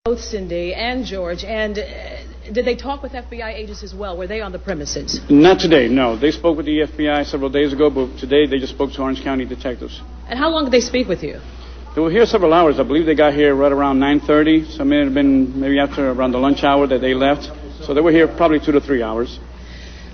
Both Cindy and George, and did they talk with FBI agents as well? Were they on the premises? Not today, no. They spoke with the FBI several days ago, but today they just spoke to Orange County detectives. And how long did they speak with you? They were here several hours. I believe they got here right around 9:30, so it may have been maybe after around the lunch hour that they left. So they were here probably 2 to 3 hours.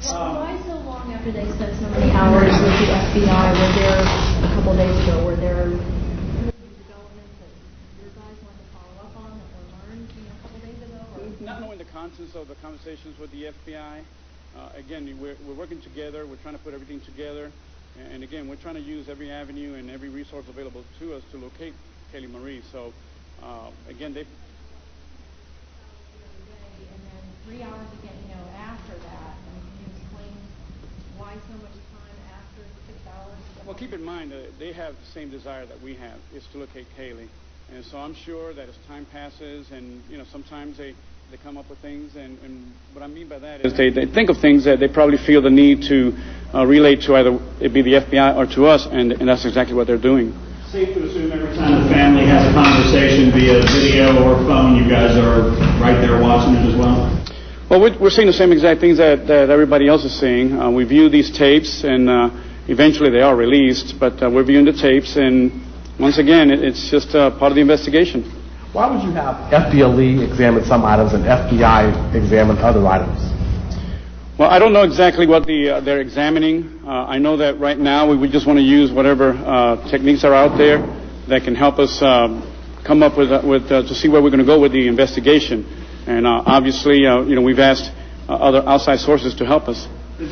Why so long after they spent so many hours with the FBI? Were there, a couple of days ago, were there developments that your guys wanted to follow up on that were learned a couple of days ago? Not knowing the contents of the conversations with the FBI, again, we're working together. We're trying to put everything together. And again, we're trying to use every avenue and every resource available to us to locate Caylee Marie. So, again, they... And then 3 hours again, after that, can you explain why so much time after 6 hours? Well, keep in mind that they have the same desire that we have, is to locate Caylee. And so I'm sure that as time passes and, sometimes they come up with things, and what I mean by that is they think of things that they probably feel the need to relate to either it be the FBI or to us, and that's exactly what they're doing. Safe to assume every time the family has a conversation via video or phone, you guys are right there watching it as well? Well, we're seeing the same exact things that everybody else is seeing. We view these tapes, and eventually they are released, but we're viewing the tapes, and once again, it's just part of the investigation. Why would you have FBLE examine some items and FBI examine other items? Well, I don't know exactly what they're examining. I know that right now we just want to use whatever techniques are out there that can help us come up with to see where we're going to go with the investigation. And obviously, we've asked other outside sources to help us.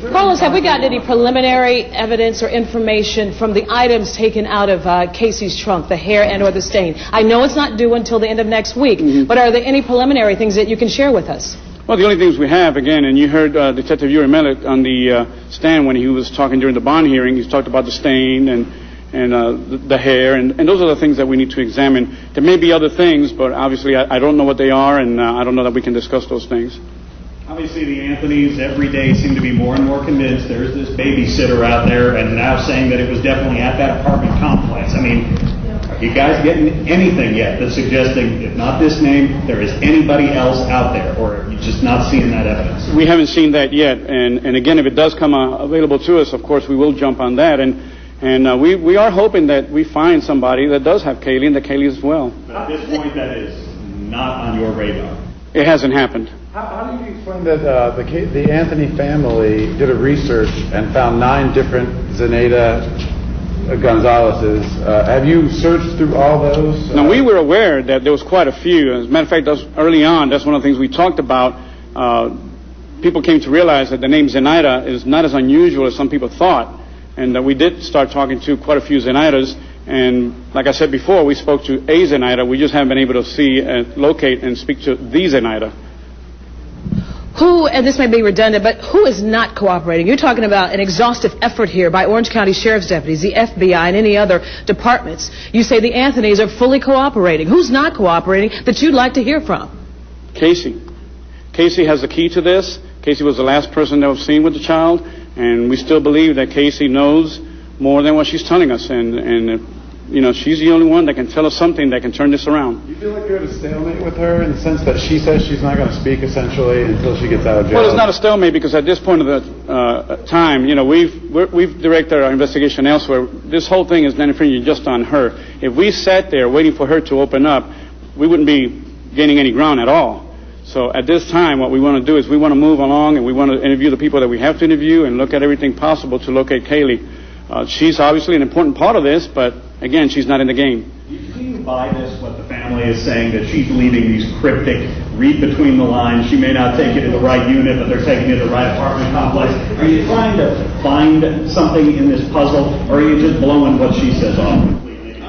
Carlos, have we gotten any preliminary evidence or information from the items taken out of Casey's trunk, the hair and or the stain? I know it's not due until the end of next week, but are there any preliminary things that you can share with us? Well, the only things we have, again, and you heard Detective Yuri Melik on the stand when he was talking during the bond hearing. He's talked about the stain and the hair, and those are the things that we need to examine. There may be other things, but obviously I don't know what they are, and I don't know that we can discuss those things. Obviously, the Anthonys every day seem to be more and more convinced there's this babysitter out there, and now saying that it was definitely at that apartment complex. I mean, are you guys getting anything yet that's suggesting, if not this name, there is anybody else out there, or are you just not seeing that evidence? We haven't seen that yet, and again, if it does come available to us, of course, we will jump on that, and we are hoping that we find somebody that does have Caylee and that Caylee as well. But at this point, that is not on your radar. It hasn't happened. How do you explain that the Anthony family did a research and found 9 different Zenaida Gonzalez's? Have you searched through all those? Now, we were aware that there was quite a few. As a matter of fact, early on, that's one of the things we talked about. People came to realize that the name Zenaida is not as unusual as some people thought, and that we did start talking to quite a few Zenaidas. And like I said before, we spoke to a Zenaida. We just haven't been able to see, locate, and speak to the Zenaida. Who, and this may be redundant, but who is not cooperating? You're talking about an exhaustive effort here by Orange County Sheriff's deputies, the FBI, and any other departments. You say the Anthonys are fully cooperating. Who's not cooperating that you'd like to hear from? Casey. Casey has the key to this. Casey was the last person that was seen with the child, and we still believe that Casey knows more than what she's telling us, and she's the only one that can tell us something that can turn this around. You feel like you're at a stalemate with her in the sense that she says she's not going to speak essentially until she gets out of jail? Well, it's not a stalemate because at this point of the time, we've directed our investigation elsewhere. This whole thing is not infringing just on her. If we sat there waiting for her to open up, we wouldn't be gaining any ground at all. So at this time, what we want to do is we want to move along and we want to interview the people that we have to interview and look at everything possible to locate Caylee. She's obviously an important part of this, but again, she's not in the game. Do you buy this, what the family is saying, that she's leaving these cryptic, read between the lines, she may not take you to the right unit, but they're taking you to the right apartment complex? Are you trying to find something in this puzzle, or are you just blowing what she says off completely?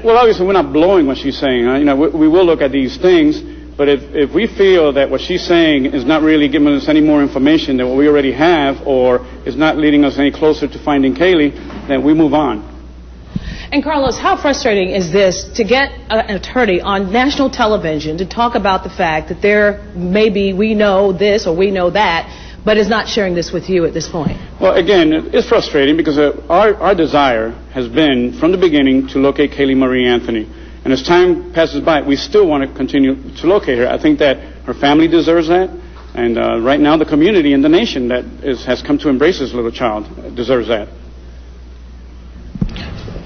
Well, obviously, we're not blowing what she's saying. We will look at these things, but if we feel that what she's saying is not really giving us any more information than what we already have, or is not leading us any closer to finding Caylee, then we move on. And Carlos, how frustrating is this to get an attorney on national television to talk about the fact that there may be, we know this or we know that, but is not sharing this with you at this point? Well, again, it's frustrating because our desire has been from the beginning to locate Caylee Marie Anthony. And as time passes by, we still want to continue to locate her. I think that her family deserves that. And right now, the community and the nation that has come to embrace this little child deserves that.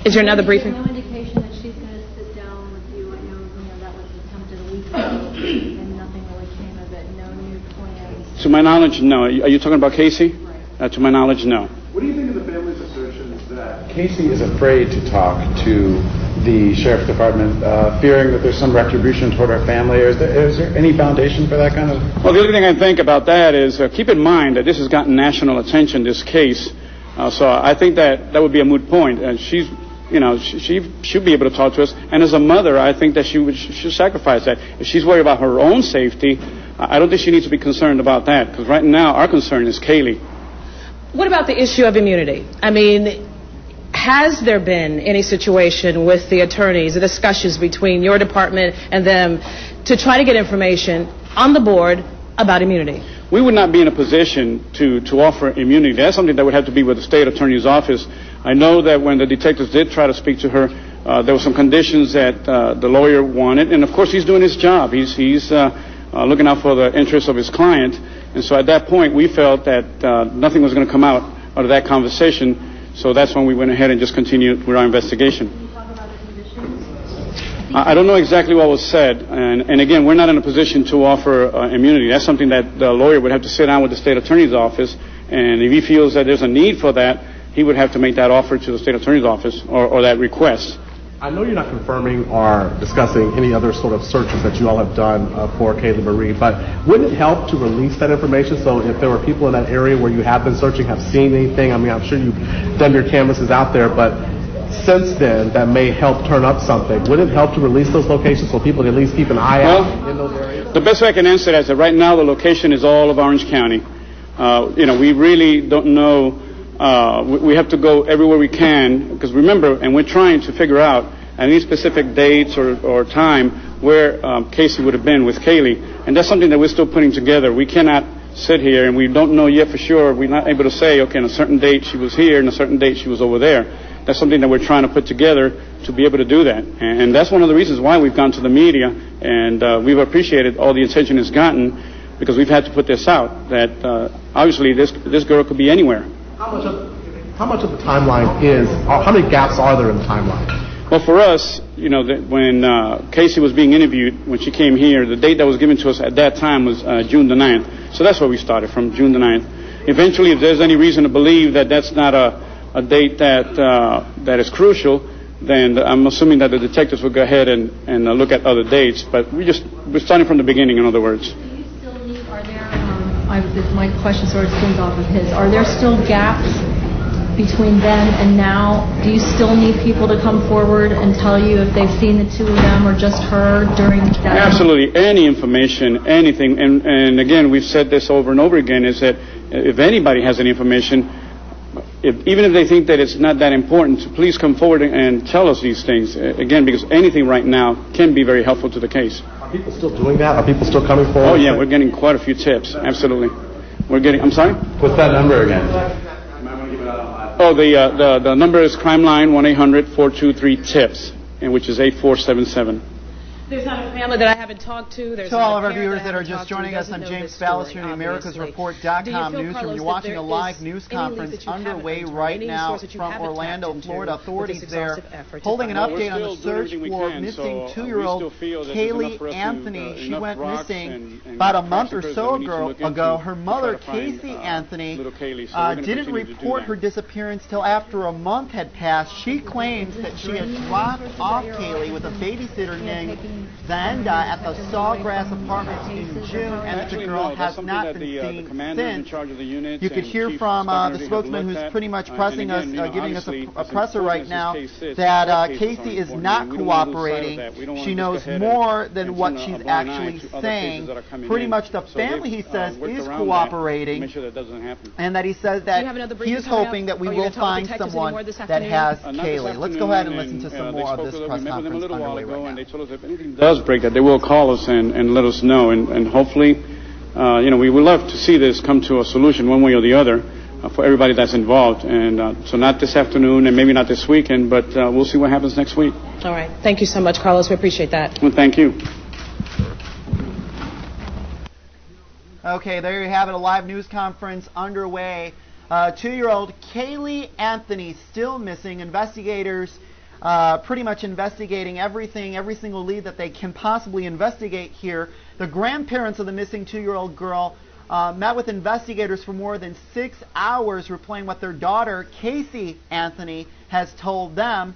Is there another briefing? No indication that she's going to sit down with you. I know that was attempted a week ago, and nothing really came of it. No new plans. To my knowledge, no. Are you talking about Casey? Right. To my knowledge, no. What do you think of the family's assertions that Casey is afraid to talk to the sheriff's department, fearing that there's some retribution toward her family? Or is there any foundation for that kind of? Well, the only thing I think about that is keep in mind that this has gotten national attention, this case. So I think that would be a moot point. And she should be able to talk to us. And as a mother, I think that she should sacrifice that. If she's worried about her own safety, I don't think she needs to be concerned about that. Because right now, our concern is Caylee. What about the issue of immunity? I mean, has there been any situation with the attorneys, the discussions between your department and them to try to get information on the board about immunity? We would not be in a position to offer immunity. That's something that would have to be with the state attorney's office. I know that when the detectives did try to speak to her, there were some conditions that the lawyer wanted. And, of course, he's doing his job. He's looking out for the interests of his client. And so at that point, we felt that nothing was going to come out of that conversation. So that's when we went ahead and just continued with our investigation. Can you talk about the conditions? I don't know exactly what was said. And again, we're not in a position to offer immunity. That's something that the lawyer would have to sit down with the state attorney's office. And if he feels that there's a need for that, he would have to make that offer to the state attorney's office or that request. I know you're not confirming or discussing any other sort of searches that you all have done for Caylee Marie, but wouldn't it help to release that information so if there were people in that area where you have been searching, have seen anything? I mean, I'm sure you've done your canvases out there, but since then, that may help turn up something. Would it help to release those locations so people can at least keep an eye out in those areas? The best way I can answer that is that right now the location is all of Orange County. We really don't know. We have to go everywhere we can because remember, and we're trying to figure out any specific dates or time where Casey would have been with Caylee, and that's something that we're still putting together. We cannot sit here and we don't know yet for sure. We're not able to say, okay, on a certain date she was here and a certain date she was over there. That's something that we're trying to put together to be able to do that, and that's one of the reasons why we've gone to the media, and we've appreciated all the attention it's gotten because we've had to put this out that obviously this girl could be anywhere. How much of the timeline is, or how many gaps are there in the timeline? Well, for us, when Casey was being interviewed, when she came here, the date that was given to us at that time was June the 9th. So that's where we started, from June the 9th. Eventually, if there's any reason to believe that that's not a date that is crucial, then I'm assuming that the detectives will go ahead and look at other dates. But we're starting from the beginning, in other words. Do you still need, are there, my question sort of spins off of his, are there still gaps between then and now? Do you still need people to come forward and tell you if they've seen the two of them or just her during that? Absolutely. Any information, anything. And again, we've said this over and over again, is that if anybody has any information, even if they think that it's not that important, please come forward and tell us these things. Again, because anything right now can be very helpful to the case. Are people still doing that? Are people still coming forward? Oh, yeah, we're getting quite a few tips. Absolutely. I'm sorry? What's that number again? Oh, the number is crime line 1-800-423-TIPS, and which is 8477. There's not a family that I haven't talked to. There's To not all a of our parent viewers that are just joining us, I'm James Ballas from the AmericasReport.com newsroom. You're watching a live news conference underway right now from Orlando, Florida. Authorities there holding an update on the search for missing 2-year-old Caylee Anthony. She went missing about a month or so ago. Her mother, Caylee Anthony, didn't report her disappearance till after a month had passed. She claims that she had dropped off Caylee with a babysitter named Zanda at the Sawgrass Apartments in June, and that the girl has not been seen since. You could hear from the spokesman who's pretty much pressing us, giving us a presser right now, that Casey is not cooperating. She knows more than what she's actually saying. Pretty much the family, he says, is cooperating, and that he says that he is hoping that we will find someone that has Caylee. Let's go ahead and listen to some more of this press conference underway right now. If anything does break, that they will call us and let us know, and hopefully, we would love to see this come to a solution one way or the other for everybody that's involved. And so not this afternoon and maybe not this weekend, but we'll see what happens next week. All right. Thank you so much, Carlos. We appreciate that. Well, thank you. Okay, there you have it, a live news conference underway. 2-year-old Caylee Anthony still missing. Investigators pretty much investigating everything, every single lead that they can possibly investigate here. The grandparents of the missing 2-year-old girl met with investigators for more than 6 hours, replaying what their daughter, Caylee Anthony, has told them.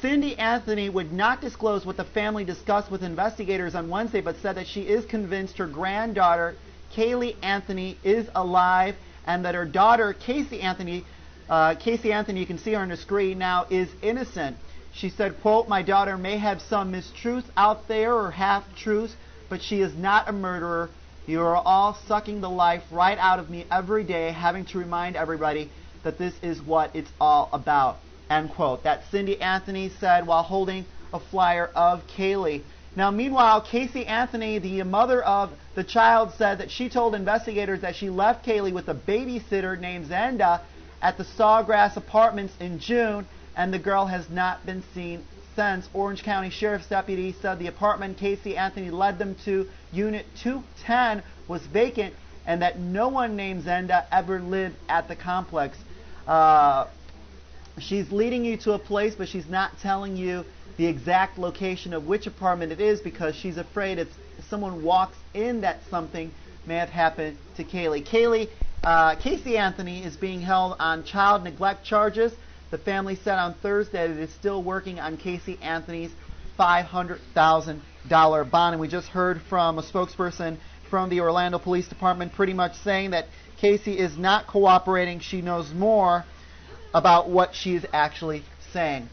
Cindy Anthony would not disclose what the family discussed with investigators on Wednesday, but said that she is convinced her granddaughter, Caylee Anthony, is alive, and that her daughter, Caylee Anthony, you can see her on the screen now, is innocent. She said, quote, "My daughter may have some mistruths out there or half-truths, but she is not a murderer. You are all sucking the life right out of me every day, having to remind everybody that this is what it's all about." End quote. That Cindy Anthony said while holding a flyer of Caylee. Now, meanwhile, Caylee Anthony, the mother of the child, said that she told investigators that she left Caylee with a babysitter named Zenda at the Sawgrass Apartments in June, and the girl has not been seen since. Orange County Sheriff's deputy said the apartment Caylee Anthony led them to, Unit 210, was vacant, and that no one named Zenda ever lived at the complex. She's leading you to a place, but she's not telling you the exact location of which apartment it is, because she's afraid if someone walks in that something may have happened to Caylee. Caylee Anthony is being held on child neglect charges. The family said on Thursday that it is still working on Caylee Anthony's $500,000 bond. And we just heard from a spokesperson from the Orlando Police Department pretty much saying that Caylee is not cooperating. She knows more about what she is actually saying.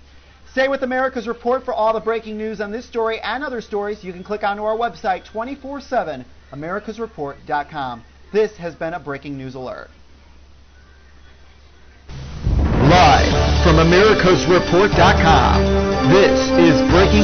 Stay with America's Report for all the breaking news on this story and other stories. You can click onto our website 24/7, americasreport.com. This has been a Breaking News Alert. Live from americasreport.com, this is Breaking